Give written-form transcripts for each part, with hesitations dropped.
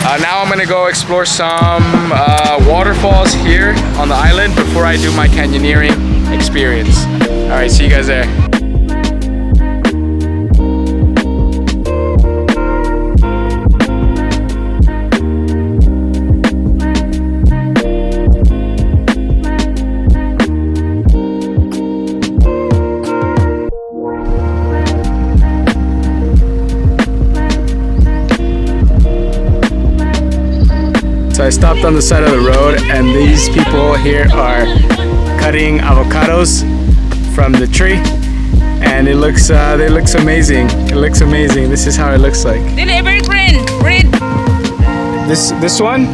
Now I'm gonna go explore some waterfalls here on the island before I do my canyoneering experience. All right, see you guys there. So I stopped on the side of the road, and these people here are cutting avocados from the tree, and it looks amazing. It looks amazing. This is how it looks like. Delivery green, red. This one?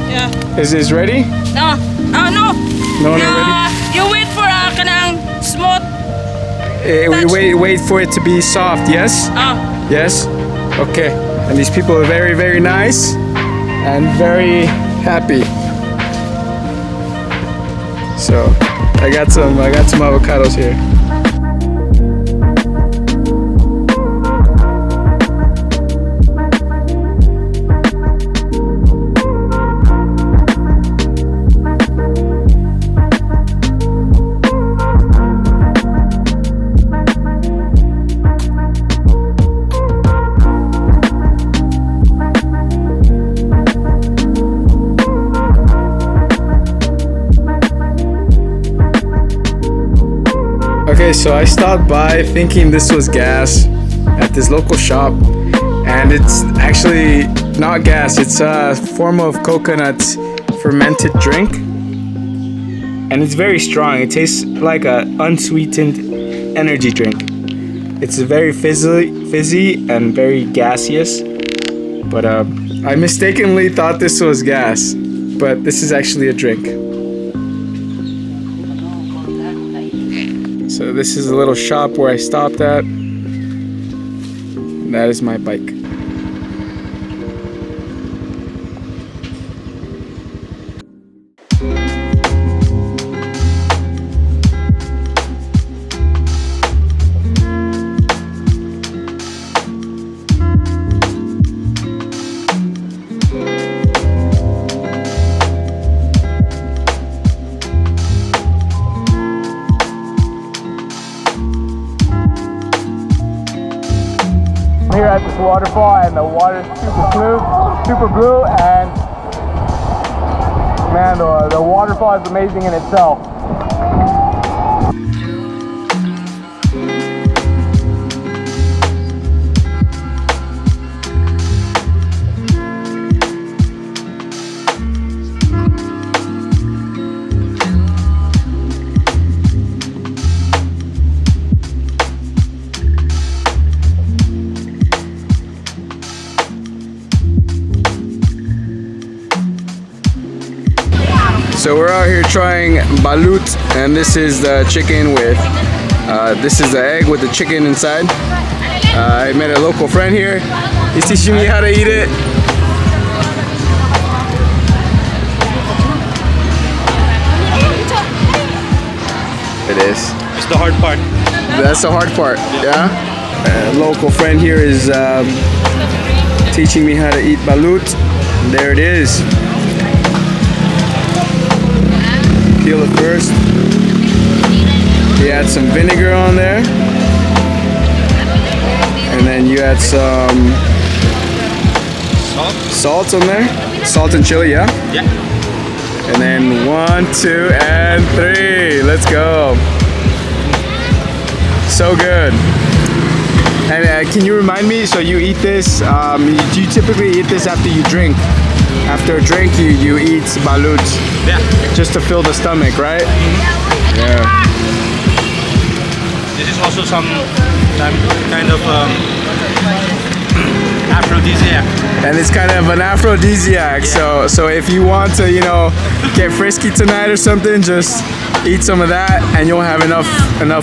Yeah. Is ready? No. Oh no. No, not ready. You wait for kanang smooth. We wait for it to be soft. Yes. Yes. Okay. And these people are very, very nice and very happy. So I got some avocados here. Okay, so I stopped by thinking this was gas at this local shop, and it's actually not gas. It's a form of coconut fermented drink, and it's very strong. It tastes like an unsweetened energy drink. It's very fizzy and very gaseous, but I mistakenly thought this was gas, but this is actually a drink. So this is a little shop where I stopped at. And that is my bike. Here at this waterfall, and the water's super blue, and man, the waterfall is amazing in itself. So we're out here trying balut, and this is the chicken with, this is the egg with the chicken inside. I met a local friend here. He's teaching me how to eat it. It is. It's the hard part. That's the hard part, yeah? A local friend here is teaching me how to eat balut. There it is. Peel it first. You add some vinegar on there, and then you add some salt on there. Salt and chili, yeah? Yeah. And then 1, 2, and 3. Let's go. So good. And can you remind me? So you eat this? Do you typically eat this after you drink? After a drink, you eat balut. Yeah. Just to fill the stomach, right? Yeah. This is also some kind of aphrodisiac. And it's kind of an aphrodisiac. Yeah. So if you want to, get frisky tonight or something, just eat some of that, and you'll have enough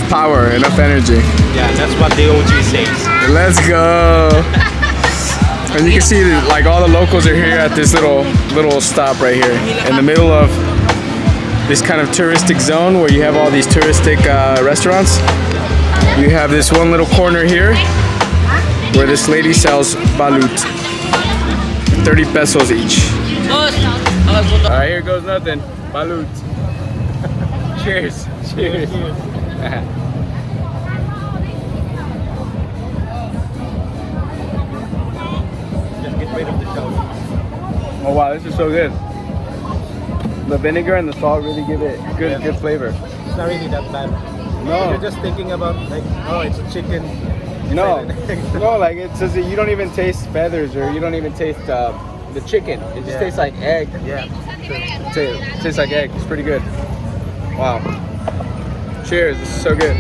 power, enough energy. Yeah, that's what the OG says. Let's go. And you can see that, like, all the locals are here at this little stop right here in the middle of this kind of touristic zone where you have all these touristic restaurants. You have this one little corner here where this lady sells balut. 30 pesos each. Boss. All right, here goes nothing. Balut. Cheers. Cheers. Just get rid of the shell. Oh wow, this is so good. The vinegar and the salt really give it good flavor. It's not really that bad. No. You're just thinking about like, oh, it's a chicken. No, no, like it says that you don't even taste feathers or you don't even taste the chicken. It just tastes like egg. Yeah. Sure. It tastes like egg. It's pretty good. Wow. Cheers. This is so good.